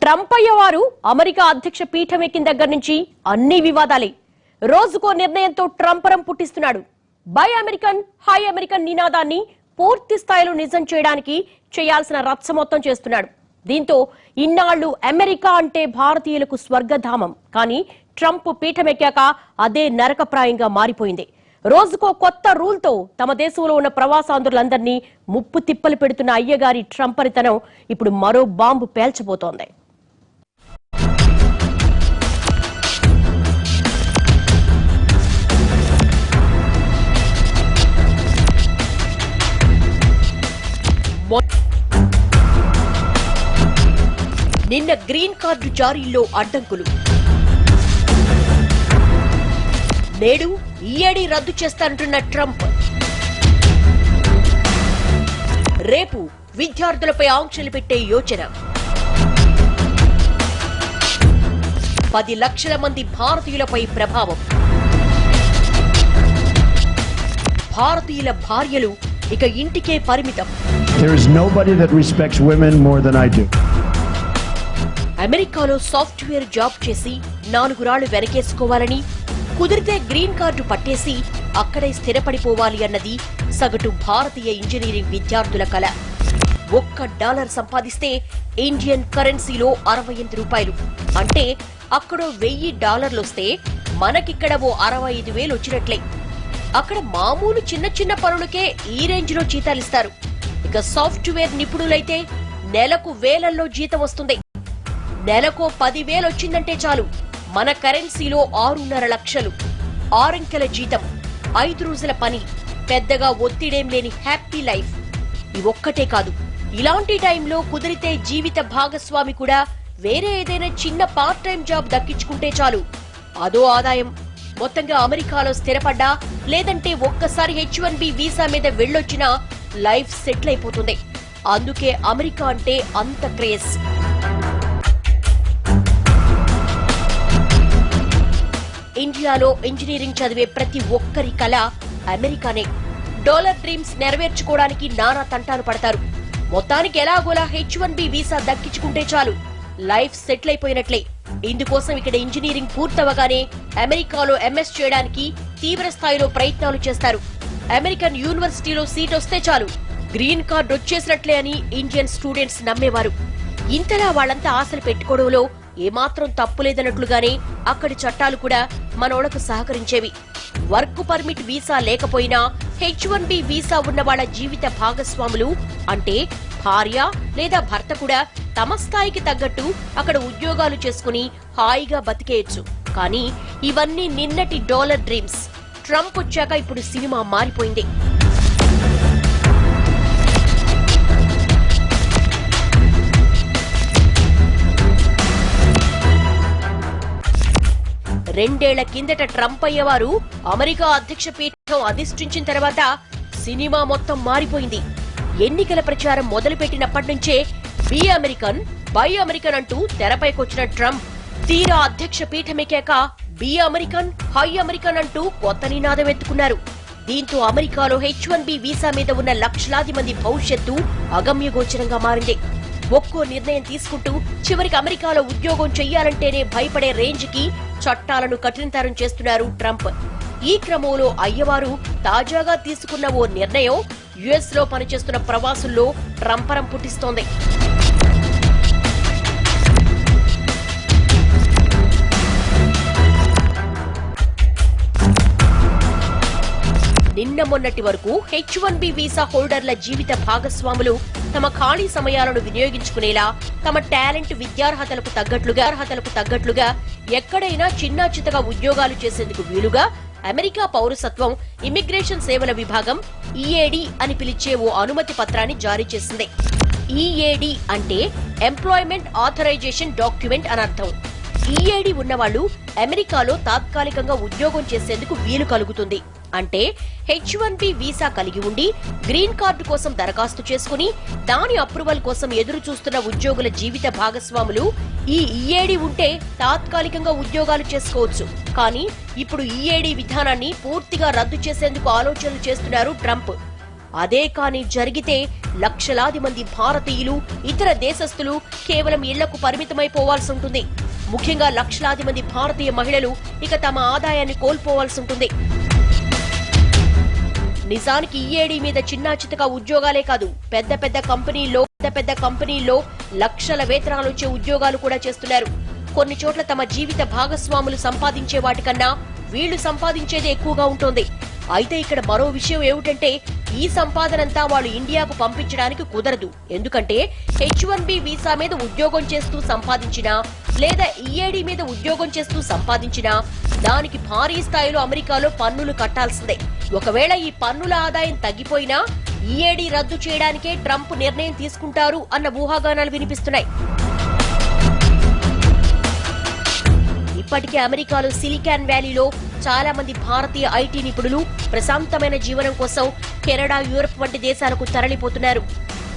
Trump అయ్యేవారు America అధ్యక్ష పీఠం ఎక్కిన దగ్గర నుంచి అన్ని వివాదాలే. రోజుకో నిర్ణయంతో ట్రంపరం పుట్టిస్తున్నాడు. బై అమెరికన్ హై అమెరికన్ నినాదాన్ని పూర్తి స్థాయిలో నిజం చేయడానికి చేయాల్సిన రచ్చ మొత్తం చేస్తున్నాడు. దీంతో ఇన్నాళ్లు అమెరికా అంటే భారతీయులకు స్వర్గధామం, కానీ ట్రంప్ పీఠమెక్కాక అదే నరకప్రాయంగా మారిపోయింది. రోజుకో కొత్త రూల్తో తమ దేశంలో ఉన్న ప్రవాసాంధ్రులందరినీ ముప్పు తిప్పలు పెడుతున్న అయ్యగారి ట్రంపరితనం ఇప్పుడు మరో బాంబు పేల్చబోతోంది. నిన్న గ్రీన్ కార్డు జారీలో అడ్డంకులు, నేడు ఈఏడీ రద్దు చేస్తానంటున్న ట్రంప్, రేపు విద్యార్థులపై ఆంక్షలు పెట్టే యోచన, 10 లక్షల మంది భారతీయులపై ప్రభావం, భారతీయుల భార్యలు ఇక ఇంటికే పరిమితం. There is nobody that respects women more than I do. అమెరికాలో సాఫ్ట్వేర్ జాబ్ చేసి 4 రాళ్లు వెనకేసుకోవాలని, కుదిరితే గ్రీన్ కార్డు పట్టేసి అక్కడే స్థిరపడిపోవాలి అన్నది సగటు భారతీయ ఇంజనీరింగ్ విద్యార్థుల కల. $1 సంపాదిస్తే ఇండియన్ కరెన్సీలో 68 రూపాయలు, అంటే అక్కడో $1000 వస్తే మనకిక్కడ ఓ 65,000 వచ్చినట్లే. అక్కడ మామూలు చిన్న చిన్న పనులకే ఈ రేంజ్ లో జీతాలిస్తారు. ఇక సాఫ్ట్వేర్ నిపుణులైతే నెలకు వేలల్లో జీతం వస్తుంది. నెలకో 10,000 వచ్చిందంటే చాలు, మన కరెన్సీలో 6.5 లక్షలు. 6 అంకెల జీతం, 5 రోజుల పని, పెద్దగా ఒత్తిడేం లేని హ్యాపీ లైఫ్. ఇవొక్కటే కాదు, ఇలాంటి టైంలో కుదిరితే జీవిత భాగస్వామి కూడా వేరే ఏదైనా చిన్న పార్ట్ టైం జాబ్ దక్కించుకుంటే చాలు, అదో ఆదాయం. మొత్తంగా అమెరికాలో స్థిరపడ్డా, లేదంటే ఒక్కసారి H1B వీసా మీద వెళ్ళొచ్చినా లైఫ్ సెటిల్ అయిపోతుంది. అందుకే అమెరికా అంటే అంత క్రేజ్. ఇండియాలో ఇంజనీరింగ్ చదివే ప్రతి ఒక్కరి కళ అమెరికానే. డాలర్ డ్రీమ్స్ నెరవేర్చుకోవడానికి నానా తంటాలు పడతారు. మొత్తానికి ఎలాగోలా H1B వీసా దక్కించుకుంటే చాలు, లైఫ్ సెటిల్ అయిపోయినట్లే. ఇందుకోసం ఇక్కడ ఇంజనీరింగ్ పూర్తవగానే అమెరికాలో MS చేయడానికి తీవ్ర స్థాయిలో ప్రయత్నాలు చేస్తారు. అమెరికన్ యూనివర్సిటీలో సీట్ వస్తే చాలు, గ్రీన్ కార్డు వచ్చేసినట్లే అని ఇండియన్ స్టూడెంట్స్ నమ్మేవారు. ఇంతలా వాళ్లంతా ఆశలు పెట్టుకోవడంలో ఏమాత్రం తప్పులేదన్నట్లుగానే అక్కడి చట్టాలు కూడా మనోళ్లకు సహకరించేవి. వర్క్ పర్మిట్ వీసా లేకపోయినా H1B వీసా ఉన్న వాళ్ల జీవిత భాగస్వాములు, అంటే భార్య లేదా భర్త కూడా తమ స్థాయికి తగ్గట్టు అక్కడ ఉద్యోగాలు చేసుకుని హాయిగా బతికేయచ్చు. కానీ ఇవన్నీ నిన్నటి డాలర్ డ్రీమ్స్. ట్రంప్ వచ్చాక ఇప్పుడు సినిమా మారిపోయింది. రెండేళ్ల కిందట ట్రంప్ అయ్యేవారు అమెరికా అధ్యక్ష పీఠం అధిష్ఠించిన తర్వాత సినిమా మొత్తం మారిపోయింది. ఎన్నికల ప్రచారం మొదలుపెట్టినప్పటి నుంచే బి అమెరికన్ బై అమెరికన్ అంటూ తెరపైకొచ్చిన ట్రంప్ తీరా అధ్యక్ష పీఠమెక్కాక బి అమెరికన్ హై అమెరికన్ అంటూ కొత్త నినాదం ఎత్తుకున్నారు. దీంతో అమెరికాలో H1B వీసా మీద ఉన్న లక్షలాది మంది భవిష్యత్తు అగమ్యగోచరంగా మారింది. ఒక్కో నిర్ణయం తీసుకుంటూ చివరికి అమెరికాలో ఉద్యోగం చెయ్యాలంటేనే భయపడే రేంజ్ కి చట్టాలను కఠినతరం చేస్తున్నారు ట్రంప్. ఈ క్రమంలో అయ్యవారు తాజాగా తీసుకున్న ఓ నిర్ణయం US లో పనిచేస్తున్న ప్రవాసుల్లో ట్రంపరం పుట్టిస్తోంది. నిన్న మొన్నటి వరకు H1B వీసా హోల్డర్ల జీవిత భాగస్వాములు తమ ఖాళీ సమయాలను వినియోగించుకునేలా, తమ టాలెంట్ విద్యార్హతలకు తగ్గట్లుగా ఎక్కడైనా చిన్నా చితగా ఉద్యోగాలు చేసేందుకు వీలుగా అమెరికా పౌరసత్వం ఇమిగ్రేషన్ సేవల విభాగం EAD అని పిలిచే ఓ అనుమతి పత్రాన్ని జారీ చేసింది. EAD అంటే ఎంప్లాయ్మెంట్ ఆథరైజేషన్ డాక్యుమెంట్ అని అర్థం. EAD ఉన్నవాళ్లు అమెరికాలో తాత్కాలికంగా ఉద్యోగం చేసేందుకు వీలు కలుగుతుంది. అంటే H1B వీసా కలిగి ఉండి గ్రీన్ కార్డు కోసం దరఖాస్తు చేసుకుని దాని అప్రూవల్ కోసం ఎదురు చూస్తున్న ఉద్యోగుల జీవిత భాగస్వాములు ఈ EAD ఉంటే తాత్కాలికంగా ఉద్యోగాలు చేసుకోవచ్చు. కానీ ఇప్పుడు EAD విధానాన్ని పూర్తిగా రద్దు చేసేందుకు ఆలోచనలు చేస్తున్నారు ట్రంప్. అదే కాని జరిగితే లక్షలాది మంది భారతీయులు, ఇతర దేశస్థులు కేవలం ఇళ్లకు పరిమితమైపోవాల్సి ఉంటుంది. ముఖ్యంగా లక్షలాది మంది భారతీయ మహిళలు ఇక తమ ఆదాయాన్ని కోల్పోవాల్సి ఉంటుంది. నిజానికి ఈఏడీ మీద చిన్నా చితకా ఉద్యోగాలే కాదు, పెద్ద పెద్ద కంపెనీల్లో లక్షల వేతనాలు వచ్చే ఉద్యోగాలు కూడా చేస్తున్నారు. కొన్ని చోట్ల తమ జీవిత భాగస్వాములు సంపాదించే వాటికన్నా వీళ్లు సంపాదించేదే ఎక్కువగా ఉంటుంది. అయితే ఇక్కడ మరో విషయం ఏమిటంటే, ఈ సంపాదనంతా వాళ్ళు ఇండియాకు పంపించడానికి కుదరదు. ఎందుకంటే H1B వీసా మీద ఉద్యోగం చేస్తూ సంపాదించినా లేదా ఈఏడీ మీద ఉద్యోగం చేస్తూ సంపాదించినా దానికి భారీ స్థాయిలో అమెరికాలో పన్నులు కట్టాల్సిందే. ఒకవేళ ఈ పన్నుల ఆదాయం తగ్గిపోయినా ఈఏడీ రద్దు చేయడానికే ట్రంప్ నిర్ణయం తీసుకుంటారు అన్న ఊహాగానాలు వినిపిస్తున్నాయి. ఇప్పటికే అమెరికాలో సిలికాన్ వ్యాలీలో చాలా మంది భారతీయ ఐటీ నిపుణులు ప్రశాంతమైన జీవనం కోసం కెనడా, యూరప్ వంటి దేశాలకు తరలిపోతున్నారు.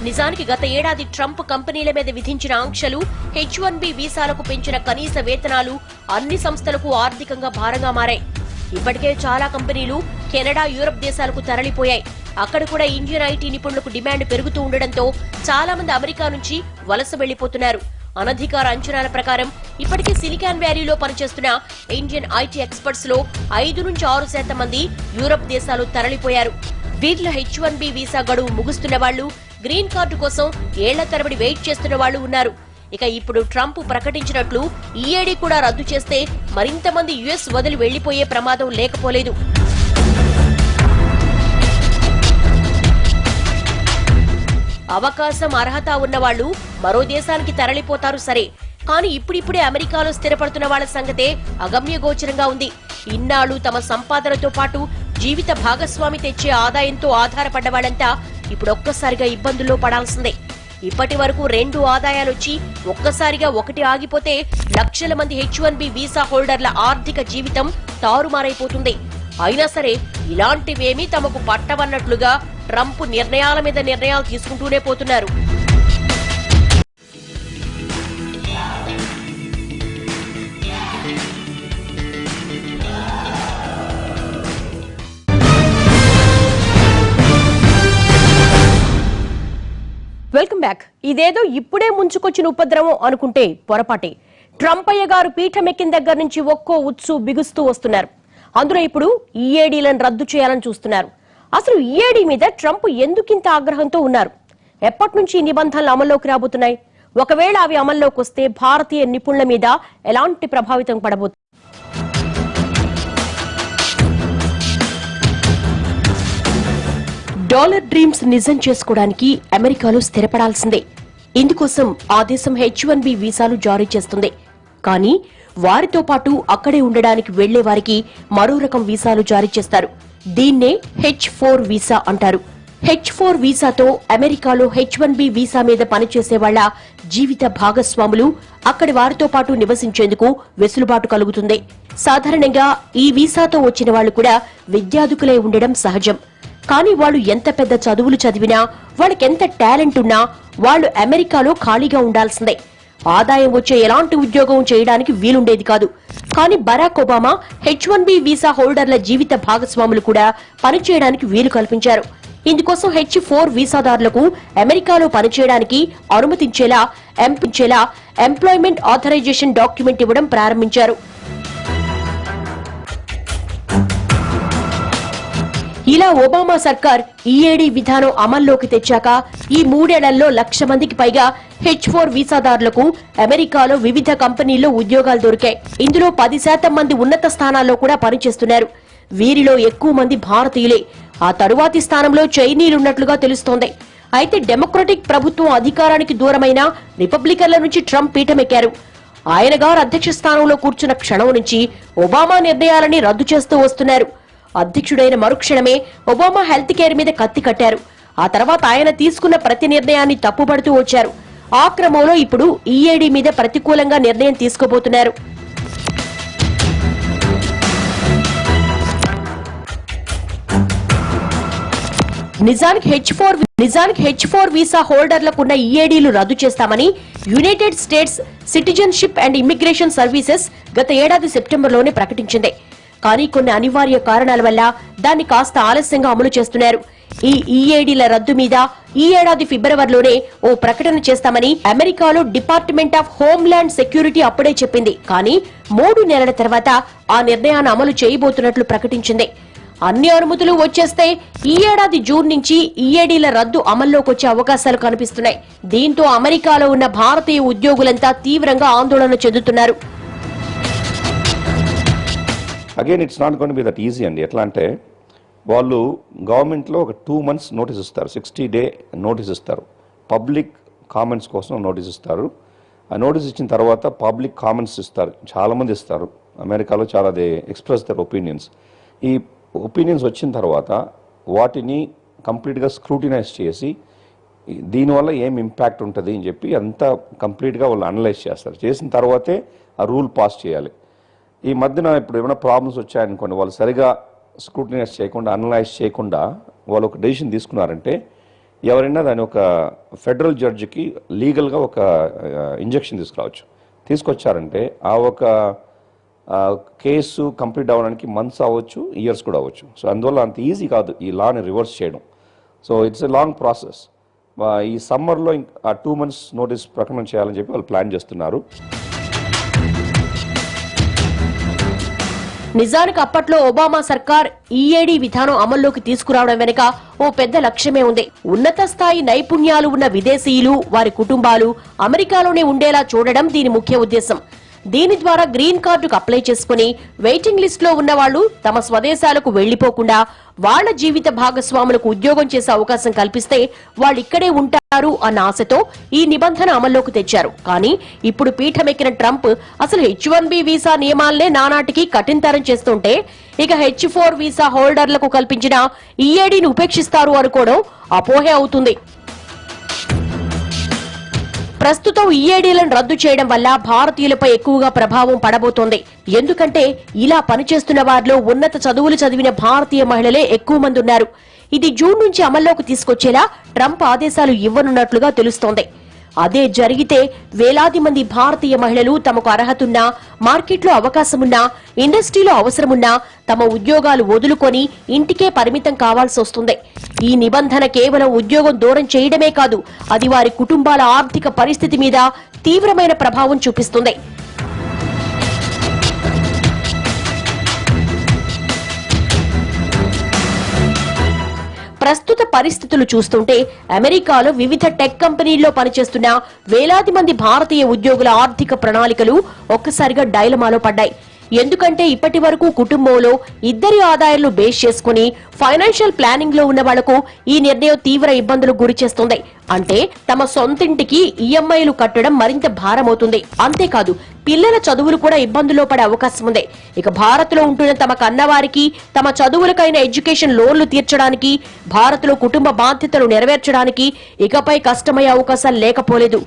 నిజానికి గత ఏడాది ట్రంప్ కంపెనీల మీద విధించిన ఆంక్షలు, H1B వీసాలకు పెంచిన కనీస వేతనాలు అన్ని సంస్థలకు ఆర్థికంగా భారంగా మారాయి. ఇప్పటికే చాలా కంపెనీలు కెనడా, యూరప్ దేశాలకు తరలిపోయాయి. అక్కడ కూడా ఇండియన్ ఐటీ నిపుణులకు డిమాండ్ పెరుగుతూ ఉండడంతో చాలా మంది అమెరికా నుంచి వలస వెళ్లిపోతున్నారు. అనధికార అంచనాల ప్రకారం ఇప్పటికే సిలికాన్ వ్యాలీలో పనిచేస్తున్న ఇండియన్ ఐటీ ఎక్స్పర్ట్స్ లో 5 నుంచి 6% మంది యూరప్ దేశాలు తరలిపోయారు. వీరిలో H1B వీసా గడువు ముగుస్తున్న వాళ్లు, గ్రీన్ కార్డు కోసం ఏళ్ల తరబడి వెయిట్ చేస్తున్న వాళ్లు ఉన్నారు. ఇక ఇప్పుడు ట్రంప్ ప్రకటించినట్లు ఈఏడీ కూడా రద్దు చేస్తే మరింత మంది యుఎస్ వదిలి వెళ్లిపోయే ప్రమాదం లేకపోలేదు. అవకాశం, అర్హత ఉన్నవాళ్లు మరో దేశానికి తరలిపోతారు సరే, కానీ ఇప్పుడిప్పుడే అమెరికాలో స్థిరపడుతున్న వాళ్ల సంగతే అగమ్యగోచరంగా ఉంది. ఇన్నాళ్లు తమ సంపాదనతో పాటు జీవిత భాగస్వామి తెచ్చే ఆదాయంతో ఆధారపడ్డ వాళ్లంతా ఇప్పుడు ఒక్కసారిగా ఇబ్బందుల్లో పడాల్సిందే. ఇప్పటి వరకు 2 ఆదాయాలొచ్చి ఒక్కసారిగా ఒకటి ఆగిపోతే లక్షల మంది H1B వీసా హోల్డర్ల ఆర్థిక జీవితం తారుమారైపోతుంది. అయినా సరే ఇలాంటివేమీ తమకు పట్టవన్నట్లుగా ట్రంప్ నిర్ణయాల మీద నిర్ణయాలు తీసుకుంటూనే పోతున్నారు. Welcome back. ఇదేదో ఇప్పుడే ముంచుకొచ్చిన ఉపద్రవం అనుకుంటే పొరపాటే. ట్రంప్ అయ్య గారు పీఠమెక్కిన దగ్గర నుంచి ఒక్కో ఉత్సు బిగుస్తూ వస్తున్నారు. అందులో ఇప్పుడు ఈఏడీలను రద్దు చేయాలని చూస్తున్నారు. అసలు ఈఏడీ మీద ట్రంప్ ఎందుకింత ఆగ్రహంతో ఉన్నారు? ఎప్పటి నుంచి ఈ నిబంధనలు అమల్లోకి రాబోతున్నాయి? ఒకవేళ అవి అమల్లోకి వస్తే భారతీయ నిపుణుల మీద ఎలాంటి ప్రభావితం పడబోతుంది? డాలర్ డ్రీమ్స్ నిజం చేసుకోవడానికి అమెరికాలో స్థిరపడాల్సిందే. ఇందుకోసం ఆ దేశం H1B వీసాలు జారీ చేస్తుంది. కానీ వారితో పాటు అక్కడే ఉండడానికి వెళ్లే వారికి మరో రకం వీసాలు జారీ చేస్తారు. దీన్నే H4 వీసా అంటారు. H4 వీసాతో అమెరికాలో H1B వీసా మీద పనిచేసే వాళ్ల జీవిత భాగస్వాములు అక్కడి వారితో పాటు నివసించేందుకు వెసులుబాటు కలుగుతుంది. సాధారణంగా ఈ వీసాతో వచ్చిన వాళ్లు కూడా విద్యార్థులే ఉండడం సహజం. కానీ వాళ్ళు ఎంత పెద్ద చదువులు చదివినా, వాళ్ళకెంత టాలెంట్ ఉన్నా వాళ్ళు అమెరికాలో ఖాళీగా ఉండాల్సిందే. ఆదాయం వచ్చే ఎలాంటి ఉద్యోగం చేయడానికి వీలుండేది కాదు. కానీ బరాక్ ఒబామా H1B వీసా హోల్డర్ల జీవిత భాగస్వాములు కూడా పనిచేయడానికి వీలు కల్పించారు. ఇందుకోసం H4 వీసాదారులకు అమెరికాలో పనిచేయడానికి అనుమతించేలా ఎంప్లాయ్మెంట్ ఆథరైజేషన్ డాక్యుమెంట్ ఇవ్వడం ప్రారంభించారు. ఇలా ఒబామా సర్కార్ ఈఏడీ విధానం అమల్లోకి తెచ్చాక ఈ 3 ఏళ్లలో 1,00,000 మందికి పైగా H4 వీసాదారులకు అమెరికాలో వివిధ కంపెనీల్లో ఉద్యోగాలు దొరికాయి. ఇందులో 10% మంది ఉన్నత స్థానాల్లో కూడా పనిచేస్తున్నారు. వీరిలో ఎక్కువ మంది భారతీయులే. ఆ తరువాతి స్థానంలో చైనీయులున్నట్లుగా తెలుస్తోంది. అయితే డెమోక్రటిక్ ప్రభుత్వం అధికారానికి దూరమైన రిపబ్లికన్ల నుంచి ట్రంప్ పీఠమెక్కారు. ఆయన గారు అధ్యక్ష స్థానంలో కూర్చున్న క్షణం నుంచి ఒబామా నిర్ణయాలని రద్దు చేస్తూ వస్తున్నారు. అధ్యక్షుడైన మరుక్షణమే ఒబామా హెల్త్ కేర్ మీద కత్తి కట్టారు. ఆ తర్వాత ఆయన తీసుకున్న ప్రతి నిర్ణయాన్ని తప్పుపడుతూ వచ్చారు. ఆ క్రమంలో ఇప్పుడు ఈఏడీ మీద ప్రతికూలంగా నిర్ణయం తీసుకోబోతున్నారు. నిజానికి H4 వీసా హోల్డర్లకున్న ఈఏడీలు రద్దు చేస్తామని United states citizenship and immigration services గత ఏడాది సెప్టెంబర్లోనే ప్రకటించింది. కానీ కొన్ని అనివార్య కారణాల వల్ల దాన్ని కాస్త ఆలస్యంగా అమలు చేస్తున్నారు. ఈ ఈఏడీల రద్దు మీద ఈ ఏడాది ఫిబ్రవరిలోనే ఓ ప్రకటన చేస్తామని అమెరికాలో డిపార్ట్మెంట్ ఆఫ్ హోంల్యాండ్ సెక్యూరిటీ అప్పుడే చెప్పింది. కానీ 3 నెలల తర్వాత ఆ నిర్ణయాన్ని అమలు చేయబోతున్నట్లు ప్రకటించింది. అన్ని అనుమతులు వచ్చేస్తే ఈ ఏడాది జూన్ నుంచి ఈఏడీల రద్దు అమల్లోకి వచ్చే అవకాశాలు కనిపిస్తున్నాయి. దీంతో అమెరికాలో ఉన్న భారతీయ ఉద్యోగులంతా తీవ్రంగా ఆందోళన చెందుతున్నారు. Again it's not going to be that easy అండి. ఎట్లా అంటే వాళ్ళు గవర్నమెంట్లో ఒక 2 months నోటీస్ ఇస్తారు, 60 day నోటీస్ ఇస్తారు, పబ్లిక్ కామెంట్స్ కోసం నోటీస్ ఇస్తారు. ఆ నోటీస్ ఇచ్చిన తర్వాత పబ్లిక్ కామెంట్స్ ఇస్తారు, చాలామంది ఇస్తారు. అమెరికాలో చాలా దే ఎక్స్ప్రెస్ దర్ ఒపీనియన్స్. ఈ ఒపీనియన్స్ వచ్చిన తర్వాత వాటిని కంప్లీట్గా స్క్రూటినైజ్ చేసి దీనివల్ల ఏం ఇంపాక్ట్ ఉంటుంది అని చెప్పి అంతా కంప్లీట్గా వాళ్ళు అనలైజ్ చేస్తారు. చేసిన తర్వాతే ఆ రూల్ పాస్ చేయాలి. ఈ మధ్యన ఇప్పుడు ఏమైనా ప్రాబ్లమ్స్ వచ్చాయనుకోండి, వాళ్ళు సరిగా స్క్రూటినైజ్ చేయకుండా అనలైజ్ చేయకుండా వాళ్ళు ఒక డెసిషన్ తీసుకున్నారంటే ఎవరైనా దాని ఒక ఫెడరల్ జడ్జికి లీగల్గా ఒక ఇంజెక్షన్ తీసుకొచ్చారంటే ఆ ఒక కేసు కంప్లీట్ అవ్వడానికి మంత్స్ అవ్వచ్చు, ఇయర్స్ కూడా అవ్వచ్చు. సో అందువల్ల అంత ఈజీ కాదు ఈ లాని రివర్స్ చేయడం. So it's a long process. ఈ సమ్మర్లో ఆ 2 months నోటీస్ ప్రకటన చేయాలని చెప్పి వాళ్ళు ప్లాన్ చేస్తున్నారు. నిజానికి అప్పట్లో ఒబామా సర్కార్ ఈఏడీ విధానం అమల్లోకి తీసుకురావడం వెనుక ఓ పెద్ద లక్ష్యమే ఉంది. ఉన్నత స్థాయి నైపుణ్యాలు ఉన్న విదేశీయులు, వారి కుటుంబాలు అమెరికాలోనే ఉండేలా చూడడం దీని ముఖ్య ఉద్దేశం. దీని ద్వారా గ్రీన్ కార్డుకు అప్లై చేసుకుని వెయిటింగ్ లిస్ట్ లో ఉన్న వాళ్లు తమ స్వదేశాలకు వెళ్లిపోకుండా వాళ్ల జీవిత భాగస్వాములకు ఉద్యోగం చేసే అవకాశం కల్పిస్తే వాళ్ళు ఇక్కడే ఉంటారు అన్న ఆశతో ఈ నిబంధన అమల్లోకి తెచ్చారు. కానీ ఇప్పుడు పీఠమెక్కిన ట్రంప్ అసలు H1B వీసా నియమాలనే నానాటికి కఠినతరం చేస్తుంటే ఇక H4 వీసా హోల్డర్లకు కల్పించిన ఈఏడీని ఉపేక్షిస్తారు అనుకోవడం అపోహే అవుతుంది. ప్రస్తుతం ఈఏడీలను రద్దు చేయడం వల్ల భారతీయులపై ఎక్కువగా ప్రభావం పడబోతోంది. ఎందుకంటే ఇలా పనిచేస్తున్న వారిలో ఉన్నత చదువులు చదివిన భారతీయ మహిళలే ఎక్కువ మంది ఉన్నారు. ఇది జూన్ నుంచి అమల్లోకి తీసుకొచ్చేలా ట్రంప్ ఆదేశాలు ఇవ్వనున్నట్లుగా తెలుస్తోంది. అదే జరిగితే వేలాది మంది భారతీయ మహిళలు తమకు అర్హతున్నా, మార్కెట్లో అవకాశమున్నా, ఇండస్ట్రీలో అవసరమున్నా తమ ఉద్యోగాలు వదులుకొని ఇంటికే పరిమితం కావాల్సి వస్తుంది. ఈ నిబంధన కేవలం ఉద్యోగం దూరం చేయడమే కాదు, అది వారి కుటుంబాల ఆర్థిక పరిస్థితి మీద తీవ్రమైన ప్రభావం చూపిస్తుంది. ప్రస్తుత పరిస్థితులు చూస్తుంటే అమెరికాలో వివిధ టెక్ కంపెనీల్లో పనిచేస్తున్న వేలాది మంది భారతీయ ఉద్యోగుల ఆర్థిక ప్రణాళికలు ఒక్కసారిగా డైలమాలో పడ్డాయి. ఎందుకంటే ఇప్పటి వరకు కుటుంబంలో ఇద్దరి ఆదాయాలను బేస్ చేసుకుని ఫైనాన్షియల్ ప్లానింగ్ లో ఉన్న వాళ్లకు ఈ నిర్ణయం తీవ్ర ఇబ్బందులకు గురి చేస్తుంది. అంటే తమ సొంతింటికి ఈఎంఐలు కట్టడం మరింత భారమవుతుంది. అంతేకాదు పిల్లల చదువులు కూడా ఇబ్బందుల్లో పడే అవకాశం ఉంది. ఇక భారత్ లో ఉంటున్న తమ కన్నవారికి తమ చదువులకైన ఎడ్యుకేషన్ లోన్లు తీర్చడానికి, భారత్ లో కుటుంబ బాధ్యతలు నెరవేర్చడానికి ఇకపై కష్టమయ్యే అవకాశాలు లేకపోలేదు.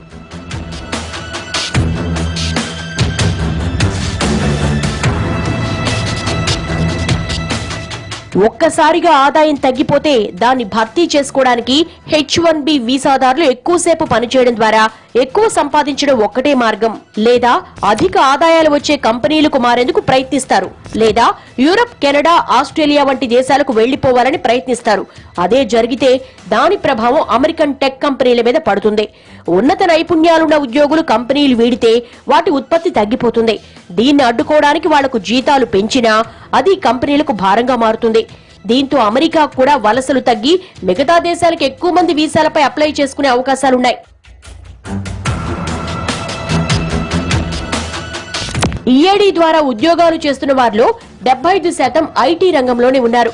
ఒక్కసారిగా ఆదాయం తగ్గిపోతే దాన్ని భర్తీ చేసుకోవడానికి H1B వీసాదారులు ఎక్కువసేపు పనిచేయడం ద్వారా ఎక్కువ సంపాదించడం ఒక్కటే మార్గం. లేదా అధిక ఆదాయాలు వచ్చే కంపెనీలకు మారేందుకు ప్రయత్నిస్తారు, లేదా యూరప్, కెనడా, ఆస్ట్రేలియా వంటి దేశాలకు వెళ్లిపోవాలని ప్రయత్నిస్తారు. అదే జరిగితే దాని ప్రభావం అమెరికన్ టెక్ కంపెనీల మీద పడుతుంది. ఉన్నత నైపుణ్యాలున్న ఉద్యోగులు కంపెనీలు వీడితే వాటి ఉత్పత్తి తగ్గిపోతుంది. దీన్ని అడ్డుకోవడానికి వాళ్లకు జీతాలు పెంచినా అది కంపెనీలకు భారంగా మారుతుంది. దీంతో అమెరికా కూడా వలసలు తగ్గి మిగతా దేశాలకు ఎక్కువ మంది వీసాలపై అప్లై చేసుకునే అవకాశాలున్నాయి. ఈఏడీ ద్వారా ఉద్యోగాలు చేస్తున్న వారిలో 75% ఐటీ రంగంలోనే ఉన్నారు.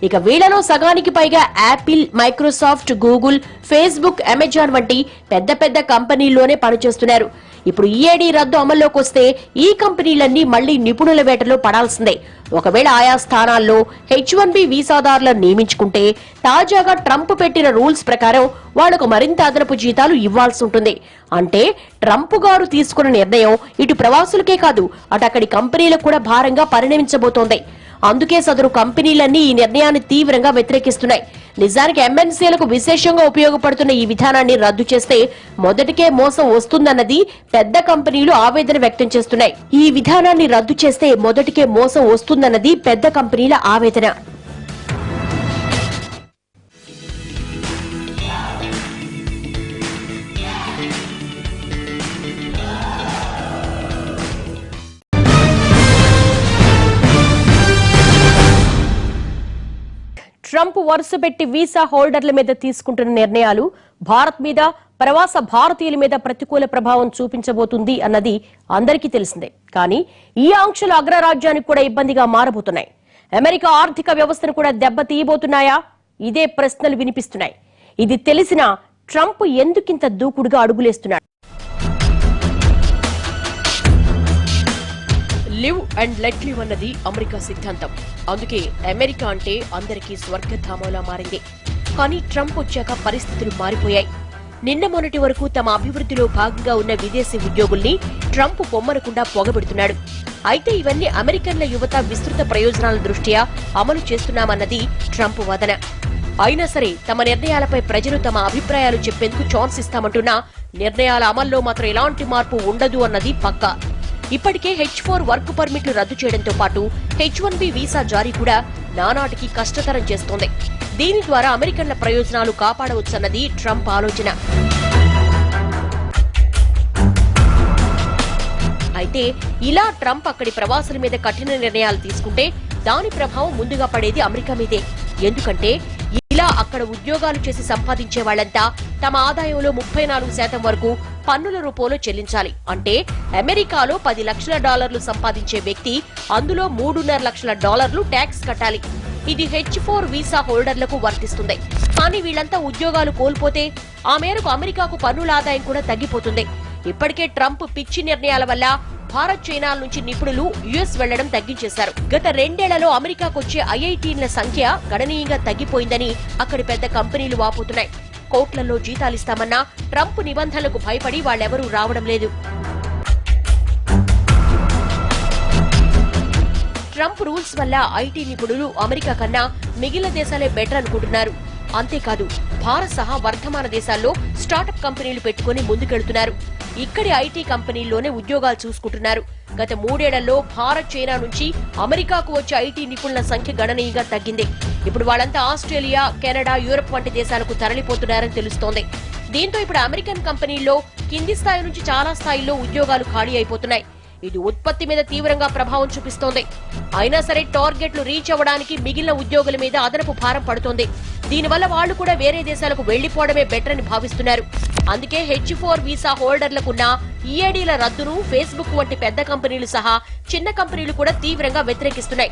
ఇక వీళ్లలో సగానికి పైగా Apple, Microsoft, Google, Facebook, Amazon వంటి పెద్ద పెద్ద కంపెనీల్లోనే పనిచేస్తున్నారు. ఇప్పుడు ఈఏడీ రద్దు అమల్లోకి వస్తే ఈ కంపెనీలన్నీ మళ్లీ నిపుణుల వేటలో పడాల్సిందే. ఒకవేళ ఆయా స్థానాల్లో H1B వీసాదారులను నియమించుకుంటే తాజాగా ట్రంప్ పెట్టిన రూల్స్ ప్రకారం వాళ్లకు మరింత అదనపు జీతాలు ఇవ్వాల్సి ఉంటుంది. అంటే ట్రంప్ గారు తీసుకున్న నిర్ణయం ఇటు ప్రవాసులకే కాదు అటు అక్కడి కంపెనీలకు కూడా భారంగా పరిణమించబోతోంది. అందుకే సదరు కంపెనీలన్నీ ఈ నిర్ణయాన్ని తీవ్రంగా వ్యతిరేకిస్తున్నాయి. నిజానికి ఎంఎన్సీలకు విశేషంగా ఉపయోగపడుతున్న ఈ విధానాన్ని రద్దు చేస్తే మొదటికే మోసం వస్తుందన్నది పెద్ద కంపెనీలు ఆవేదన వ్యక్తం చేస్తున్నాయి. ఈ విధానాన్ని రద్దు చేస్తే మొదటికే మోసం వస్తుందన్నది పెద్ద కంపెనీల ఆవేదన. ట్రంప్ వరుసపెట్టి వీసా హోల్డర్ల మీద తీసుకుంటున్న నిర్ణయాలు భారత్ మీద, ప్రవాస భారతీయుల మీద ప్రతికూల ప్రభావం చూపించబోతుంది అన్నది అందరికీ తెలిసిందే. కానీ ఈ ఆంక్షలు అగ్రరాజ్యానికి కూడా ఇబ్బందిగా మారబోతున్నాయి. అమెరికా ఆర్థిక వ్యవస్థను కూడా దెబ్బతీయబోతున్నాయా? ఇదే ప్రశ్నలు వినిపిస్తున్నాయి. ఇది తెలిసినా ట్రంప్ ఎందుకింత దూకుడుగా అడుగులేస్తున్నాడు? లివ్ అండ్ లెట్ లివ్ అన్నది అమెరికా సిద్ధాంతం. అందుకే అమెరికా అంటే అందరికీ స్వర్గధామంలా మారింది. కానీ ట్రంప్ వచ్చాక పరిస్థితులు మారిపోయాయి. నిన్న మొన్నటి వరకు తమ అభివృద్ధిలో భాగంగా ఉన్న విదేశీ ఉద్యోగుల్ని ట్రంప్ పొమ్మనకుండా పొగబెడుతున్నాడు. అయితే ఇవన్నీ అమెరికన్ల యువత విస్తృత ప్రయోజనాల దృష్ట్యా అమలు చేస్తున్నామన్నది ట్రంప్ వాదన. అయినా సరే తమ నిర్ణయాలపై ప్రజలు తమ అభిప్రాయాలు చెప్పేందుకు ఛాన్స్ ఇస్తామంటున్నా నిర్ణయాల అమల్లో మాత్రం ఎలాంటి మార్పు ఉండదు అన్నది పక్కా. ఇప్పటికే H4 వర్క్ పర్మిట్లు రద్దు చేయడంతో పాటు H1B వీసా జారీ కూడా నానాటికి కష్టతరం చేస్తోంది. దీని ద్వారా అమెరికన్ల ప్రయోజనాలు కాపాడవచ్చన్నది ట్రంప్ ఆలోచన. అయితే ఇలా ట్రంప్ అక్కడి ప్రవాసుల మీద కఠిన నిర్ణయాలు తీసుకుంటే దాని ప్రభావం ముందుగా పడేది అమెరికా మీదే. ఎందుకంటే ఇలా అక్కడ ఉద్యోగాలు చేసి సంపాదించే వాళ్లంతా తమ ఆదాయంలో 34% వరకు పన్నుల రూపంలో చెల్లించాలి. అంటే అమెరికాలో $10 లక్షల సంపాదించే వ్యక్తి అందులో $3.5 లక్షల ట్యాక్స్ కట్టాలి. ఇది H4 వీసా హోల్డర్లకు వర్తిస్తుంది. కానీ వీళ్లంతా ఉద్యోగాలు కోల్పోతే ఆ మేరకు అమెరికాకు పన్నుల ఆదాయం కూడా తగ్గిపోతుంది. ఇప్పటికే ట్రంప్ పిచ్చి నిర్ణయాల వల్ల భారత్, చైనాల నుంచి నిపుణులు యుఎస్ వెళ్లడం తగ్గించేశారు. గత 2 ఏళ్లలో అమెరికాకొచ్చే ఐఐటీల సంఖ్య గణనీయంగా తగ్గిపోయిందని అక్కడి పెద్ద కంపెనీలు వాపోతున్నాయి. కోట్లలో జీతాలిస్తామన్నా ట్రంప్ నిబంధనలకు భయపడి వాళ్ళెవరూ రావడం లేదు. ట్రంప్ రూల్స్ వల్ల ఐటీ నిపుణులు అమెరికా కన్నా మిగిలిన దేశాలే బెటర్ అనుకుంటున్నారు. అంతేకాదు భారత్ సహా వర్ధమాన దేశాల్లో స్టార్టప్ కంపెనీలు పెట్టుకుని ముందుకెళ్తున్నారు. ఇక్కడి ఐటీ కంపెనీల్లోనే ఉద్యోగాలు చూసుకుంటున్నారు. గత 3 ఏళ్లలో భారత్, చైనా నుంచి అమెరికాకు వచ్చే ఐటీ నిపుణుల సంఖ్య గణనీయంగా తగ్గింది. ఇప్పుడు వాళ్ళంతా ఆస్ట్రేలియా, కెనడా, యూరప్ వంటి దేశాలకు తరలిపోతున్నారని తెలుస్తోంది. దీంతో ఇప్పుడు అమెరికన్ కంపెనీల్లో కింది స్థాయి నుంచి చాలా స్థాయిల్లో ఉద్యోగాలు ఖాళీ అయిపోతున్నాయి. ఇది ఉత్పత్తి మీద తీవ్రంగా ప్రభావం చూపిస్తోంది. అయినా సరే టార్గెట్లు రీచ్ అవ్వడానికి మిగిలిన ఉద్యోగుల మీద అదనపు భారం పడుతోంది. దీనివల్ల వాళ్లు కూడా వేరే దేశాలకు వెళ్లిపోవడమే బెటర్ అని భావిస్తున్నారు. అందుకే H4 వీసా హోల్డర్లకున్న ఈఏడీల రద్దును ఫేస్బుక్ వంటి పెద్ద కంపెనీలు సహా చిన్న కంపెనీలు కూడా తీవ్రంగా వ్యతిరేకిస్తున్నాయి.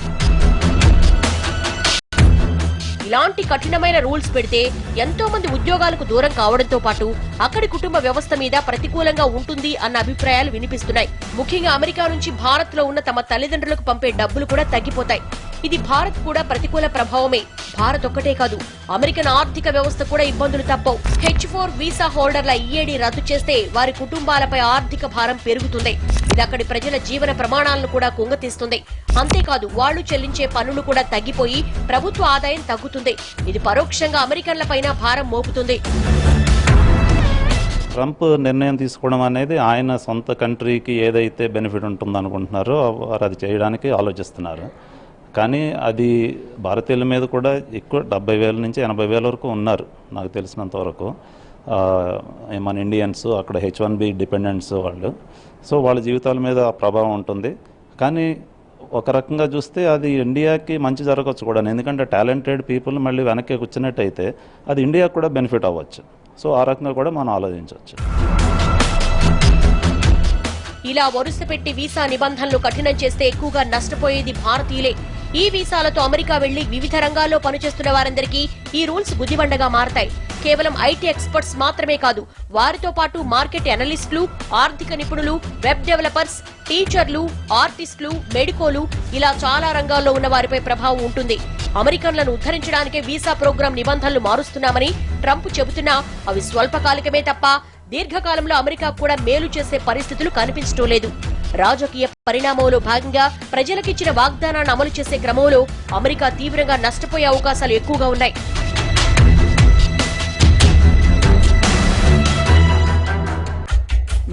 ఇలాంటి కఠినమైన రూల్స్ పెడితే ఎంతో మంది ఉద్యోగాలకు దూరం కావడంతో పాటు అక్కడి కుటుంబ వ్యవస్థ మీద ప్రతికూలంగా ఉంటుంది అన్న అభిప్రాయాలు వినిపిస్తున్నాయి. ముఖ్యంగా అమెరికా నుంచి భారత్ లో ఉన్న తమ తల్లిదండ్రులకు పంపే డబ్బులు కూడా తగ్గిపోతాయి. ఇది భారత్ కూడా ప్రతికూల ప్రభావమే. భారత్ ఒక్కటే కాదు, అమెరికన్ ఆర్థిక వ్యవస్థ కూడా ఇబ్బందులు తప్పవు. H4 వీసా హోల్డర్ల ఈఏడీ రద్దు చేస్తే వారి కుటుంబాలపై ఆర్థిక భారం పెరుగుతుంది. ఇది అక్కడి ప్రజల జీవన ప్రమాణాలను కూడా కుంగతీస్తుంది. అంతేకాదు వాళ్లు చెల్లించే పన్నులు కూడా తగ్గిపోయి ప్రభుత్వ ఆదాయం తగ్గుతుంది. ఇది పరోక్షంగా అమెరికన్లపైన భారం మోపుతుంది. ట్రంప్ నిర్ణయం తీసుకోవడం అనేది ఆయన సొంత కంట్రీకి ఏదైతే బెనిఫిట్ ఉంటుందో అనుకుంటున్నారో వారు అది చేయడానికి ఆలోచిస్తున్నారు. కానీ అది భారతీయుల మీద కూడా ఎక్కువ 70,000 నుంచి 80,000 వరకు ఉన్నారు నాకు తెలిసినంత వరకు. మన ఇండియన్స్ అక్కడ H1B డిపెండెంట్స్ వాళ్ళు. సో వాళ్ళ జీవితాల మీద ప్రభావం ఉంటుంది. కానీ ఒక రకంగా చూస్తే అది ఇండియాకి మంచి జరగవచ్చు కూడా. ఎందుకంటే టాలెంటెడ్ పీపుల్ మళ్ళీ వెనక్కి వచ్చినట్టయితే అది ఇండియాకు కూడా బెనిఫిట్ అవ్వచ్చు. సో ఆ రకంగా కూడా మనం ఆలోచించవచ్చు. ఇలా వరుస పెట్టి వీసా నిబంధనలు కఠినం చేస్తే ఎక్కువగా నష్టపోయేది భారతీయులే. ఈ వీసాలతో అమెరికా వెళ్లి వివిధ రంగాల్లో పనిచేస్తున్న వారందరికీ ఈ రూల్స్ గుదిబండగా మారతాయి. కేవలం ఐటీ ఎక్స్పర్ట్స్ మాత్రమే కాదు, వారితో పాటు మార్కెట్ అనలిస్టులు, ఆర్థిక నిపుణులు, వెబ్ డెవలపర్స్, టీచర్లు, ఆర్టిస్టులు, మెడికోలు ఇలా చాలా రంగాల్లో ఉన్న వారిపై ప్రభావం ఉంటుంది. అమెరికన్లను ఉద్ధరించడానికే వీసా ప్రోగ్రాం నిబంధనలు మారుస్తున్నామని ట్రంప్ చెబుతున్నా అవి స్వల్పకాలికమే తప్ప దీర్ఘకాలంలో అమెరికా కూడా మేలు చేసే పరిస్థితులు కనిపించడం లేదు. రాజకీయ పరిణామంలో భాగంగా ప్రజలకిచ్చిన వాగ్దానాన్ని అమలు చేసే క్రమంలో అమెరికా తీవ్రంగా నష్టపోయే అవకాశాలు ఎక్కువగా ఉన్నాయి.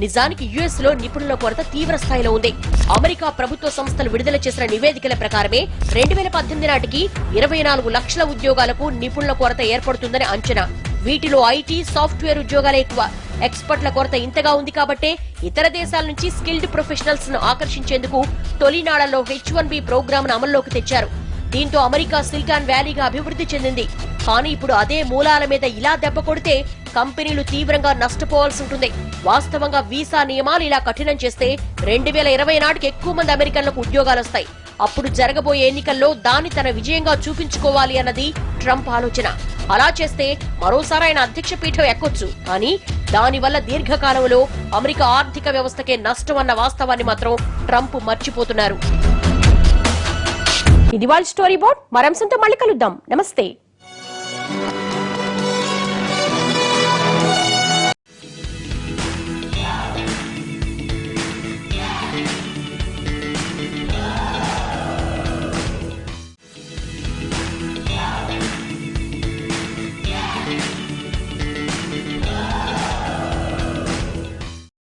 నిజానికి యుఎస్ లో నిపుణుల కొరత తీవ్ర స్థాయిలో ఉంది. అమెరికా ప్రభుత్వ సంస్థలు విడుదల చేసిన నివేదికల ప్రకారమే 2018 నాటికి 24 లక్షల ఉద్యోగాలకు నిపుణుల కొరత ఏర్పడుతుందని అంచనా. వీటిలో ఐటీ, సాఫ్ట్వేర్ ఉద్యోగాలే ఎక్కువ. ఎక్స్పర్ట్ల కొరత ఇంతగా ఉంది కాబట్టే ఇతర దేశాల నుంచి స్కిల్డ్ ప్రొఫెషనల్స్ ను ఆకర్షించేందుకు తొలినాళ్లలో H1B ప్రోగ్రామ్ ను అమల్లోకి తెచ్చారు. దీంతో అమెరికా సిలికాన్ వ్యాలీగా అభివృద్ధి చెందింది. కానీ ఇప్పుడు అదే మూలాల మీద ఇలా దెబ్బ కొడితే కంపెనీలు తీవ్రంగా నష్టపోవాల్సి ఉంటుంది. వాస్తవంగా వీసా నియమాలు ఇలా కఠినం చేస్తే 2020 నాటికి ఎక్కువ మంది అమెరికన్లకు ఉద్యోగాలొస్తాయి. అప్పుడు జరగబోయే ఎన్నికల్లో దాన్ని తన విజయంగా చూపించుకోవాలి అన్నది ట్రంప్ ఆలోచన. అలా చేస్తే మరోసారి ఆయన అధ్యక్ష పీఠం ఎక్కొచ్చు. కానీ దానివల్ల దీర్ఘకాలంలో అమెరికా ఆర్థిక వ్యవస్థకే నష్టం అన్న వాస్తవాన్ని మాత్రం ట్రంప్ మర్చిపోతున్నారు. ఇది వాళ్ళ స్టోరీ బోర్డ్. మరంశంతో మళ్ళీ కలుద్దాం. నమస్తే.